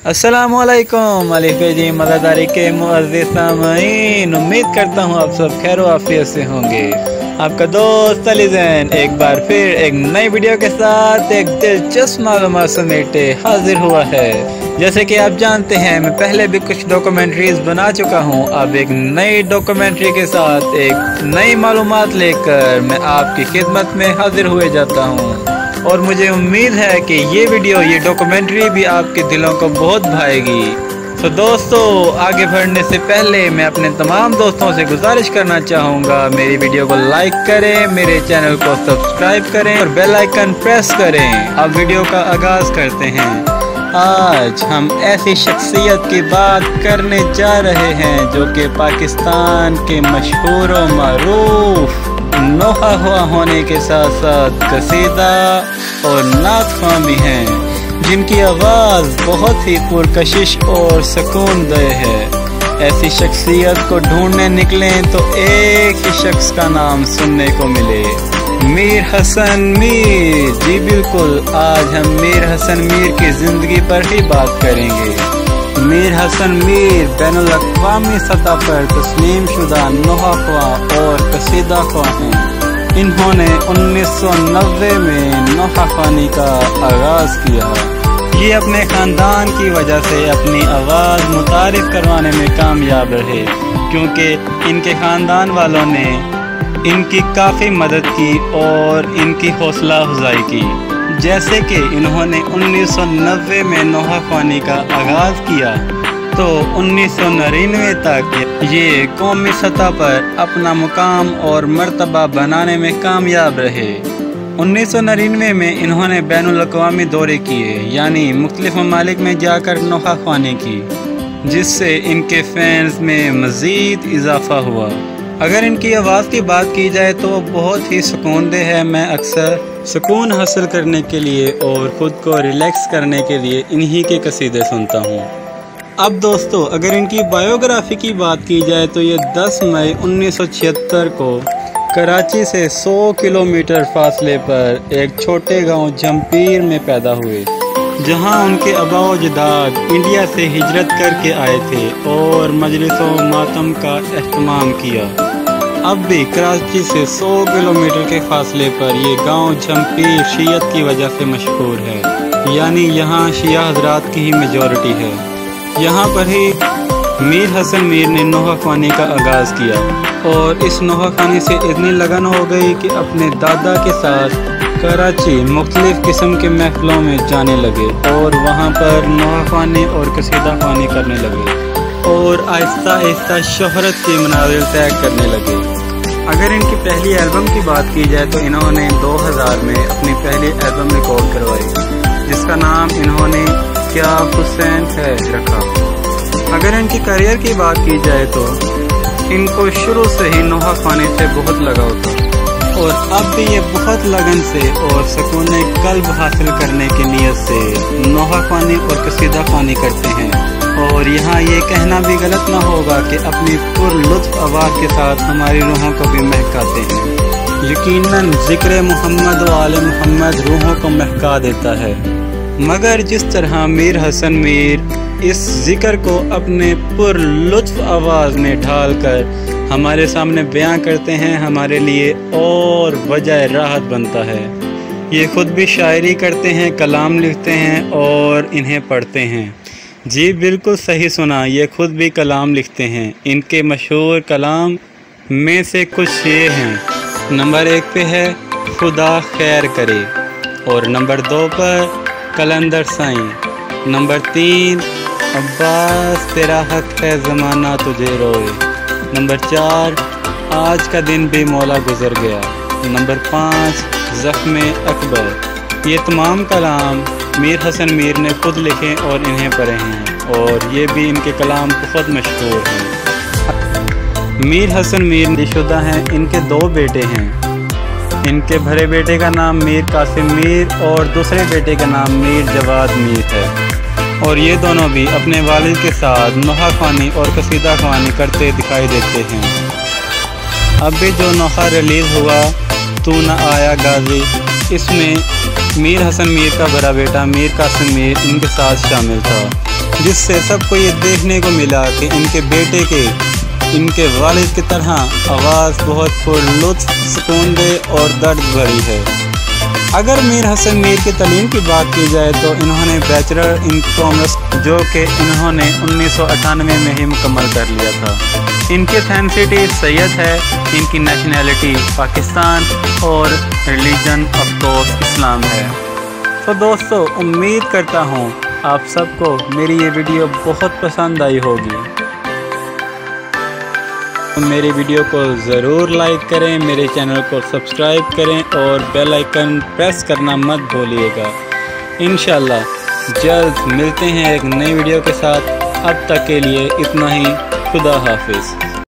अस्सलामुअलैकुम जी मज़ादारी के मुअज़्ज़िज़ सामईन, उम्मीद करता हूँ आप सब खैर आफियत से होंगे। आपका दोस्त अली ज़ैन एक बार फिर एक नई वीडियो के साथ एक दिलचस्प मालूमात समेटे हाजिर हुआ है। जैसे कि आप जानते हैं मैं पहले भी कुछ डॉक्यूमेंट्रीज बना चुका हूँ। अब एक नई डॉक्यूमेंट्री के साथ एक नई मालूमात लेकर मैं आपकी खिदमत में हाजिर हुए जाता हूँ और मुझे उम्मीद है कि ये डॉक्यूमेंट्री भी आपके दिलों को बहुत भाएगी। तो दोस्तों, आगे बढ़ने से पहले मैं अपने तमाम दोस्तों से गुजारिश करना चाहूँगा, मेरी वीडियो को लाइक करें, मेरे चैनल को सब्सक्राइब करें और बेल आइकन प्रेस करें। अब वीडियो का आगाज़ करते हैं। आज हम ऐसी शख्सियत की बात करने जा रहे हैं जो कि पाकिस्तान के मशहूर व मरूफ नोहा हुआ होने के साथ साथ कसीदा और नात ख्वां भी हैं, जिनकी आवाज़ बहुत ही पुरकशिश और सुकून दह है। ऐसी शख्सियत को ढूंढने निकलें तो एक ही शख्स का नाम सुनने को मिले, मीर हसन मीर। जी बिल्कुल, आज हम मीर हसन मीर की ज़िंदगी पर ही बात करेंगे। मीर हसन मीर बैनुल-अक़वामी सतह पर तस्लीम शुदा नोहा ख्वां और कसीदा ख्वां हैं। इन्होंने 1990 में नोहा ख्वानी का आगाज़ किया। ये अपने ख़ानदान की वजह से अपनी आवाज़ मुतारिफ करवाने में कामयाब रहे, क्योंकि इनके ख़ानदान वालों ने इनकी काफ़ी मदद की और इनकी हौसला अफजाई की। जैसे कि इन्होंने 1990 में नोहा ख्वानी का आगाज़ किया तो 1999 तक ये कौमी सतह पर अपना मुकाम और मर्तबा बनाने में कामयाब रहे। 1999 में इन्होंने बैनुल-अक़वामी दौरे किए, यानी मुख्तलिफ ममालिक में जाकर नोहा ख्वानी की, जिससे इनके फैंस में मज़ीद इजाफ़ा हुआ। अगर इनकी आवाज़ की बात की जाए तो वो बहुत ही सुकूनदेह है। मैं अक्सर सुकून हासिल करने के लिए और ख़ुद को रिलैक्स करने के लिए इन्हीं के कसीदे सुनता हूँ। अब दोस्तों, अगर इनकी बायोग्राफ़ी की बात की जाए तो ये 10 मई 1976 को कराची से 100 किलोमीटर फासले पर एक छोटे गांव जमपीर में पैदा हुए, जहां उनके आबा व अजदाद इंडिया से हिजरत करके आए थे और मजलिसों मातम का एहतमाम किया। अब भी कराची से 100 किलोमीटर के फासले पर ये गांव जमपीर शियत की वजह से मशहूर है, यानी यहाँ शिया हजरात की ही मेजॉरिटी है। यहाँ पर ही मीर हसन मीर ने नोहा ख्वानी का आगाज़ किया और इस नोहा ख्वानी से इतनी लगन हो गई कि अपने दादा के साथ कराची मुख्तलिफ किस्म के महफिलों में जाने लगे और वहाँ पर नोहा ख्वानी और कसीदा ख्वानी करने लगे और आहिस्ता आहिस्ता शोहरत के मनाज़िल तय करने लगे। अगर इनकी पहली एल्बम की बात की जाए तो इन्होंने 2000 में अपनी पहली एल्बम रिकॉर्ड करवाई, जिसका नाम इन्होंने क्या हुसैन है रखा। अगर इनकी करियर की बात की जाए तो इनको शुरू से ही नोहा ख्वानी से बहुत लगाव था और अब भी ये बहुत लगन से और सुकून कल्ब हासिल करने की नीयत से नोहा ख्वानी और कसीदा ख्वानी करते हैं। और यहाँ ये कहना भी गलत ना होगा कि अपनी पुरलुत्फ आवाज़ के साथ हमारी रूहों को भी महकाते हैं। यकीनन ज़िक्र मोहम्मद व आले मोहम्मद रूहों को महका देता है, मगर जिस तरह मीर हसन मीर इस ज़िक्र को अपने पुरलुत्फ आवाज़ में ढालकर हमारे सामने बयां करते हैं, हमारे लिए और वजह राहत बनता है। ये ख़ुद भी शायरी करते हैं, कलाम लिखते हैं और इन्हें पढ़ते हैं। जी बिल्कुल सही सुना, ये ख़ुद भी कलाम लिखते हैं। इनके मशहूर कलाम में से कुछ ये हैं। नंबर 1 पे है खुदा खैर करे और नंबर 2 पर कलंदर साईं, नंबर 3 अब्बास तेरा हक है ज़माना तुझे रोए, नंबर 4 आज का दिन भी मौला गुजर गया, नंबर 5 ज़ख्म अकबर। ये तमाम कलाम मीर हसन मीर ने खुद लिखे और इन्हें पढ़े हैं और ये भी इनके कलाम बहुत मशहूर हैं। मीर हसन मीर शादीशुदा हैं, इनके 2 बेटे हैं। इनके बड़े बेटे का नाम मीर कासिम मीर और दूसरे बेटे का नाम मीर जवाद मीर है और ये दोनों भी अपने वालिद के साथ नोहा ख्वानी और कसीदा ख्वानी करते दिखाई देते हैं। अब भी जो नोहा रिलीज़ हुआ तू न आया गाजी, इसमें मीर हसन मीर का बड़ा बेटा मीर कासिम मीर इनके साथ शामिल था। جس سے سب کو یہ دیکھنے کو ملا کہ ان کے بیٹے کے ان کے والد کی طرح آواز بہت پرلطف، سکون دہ اور درد بھری ہے۔ اگر میر حسن میر کی تعلیم کی بات کی جائے تو انہوں نے بیچلر ان کامرس جو کہ انہوں نے 1998 میں ہی مکمل کر لیا تھا۔ ان کی ایتھنسٹی سید ہے، ان کی نیشنلٹی پاکستان اور ریلیجن آف کورس اسلام ہے۔ تو دوستو، امید کرتا ہوں آپ سب کو میری یہ ویڈیو بہت پسند آئی ہوگی۔ میری ویڈیو کو ضرور لائک کریں، میرے چینل کو سبسکرائب کریں اور بیل آئیکن پریس کرنا مت بھولیے گا۔ انشاءاللہ جلد ملتے ہیں ایک نئی ویڈیو کے ساتھ۔ اب تک کے لیے اتنا ہی، خدا حافظ۔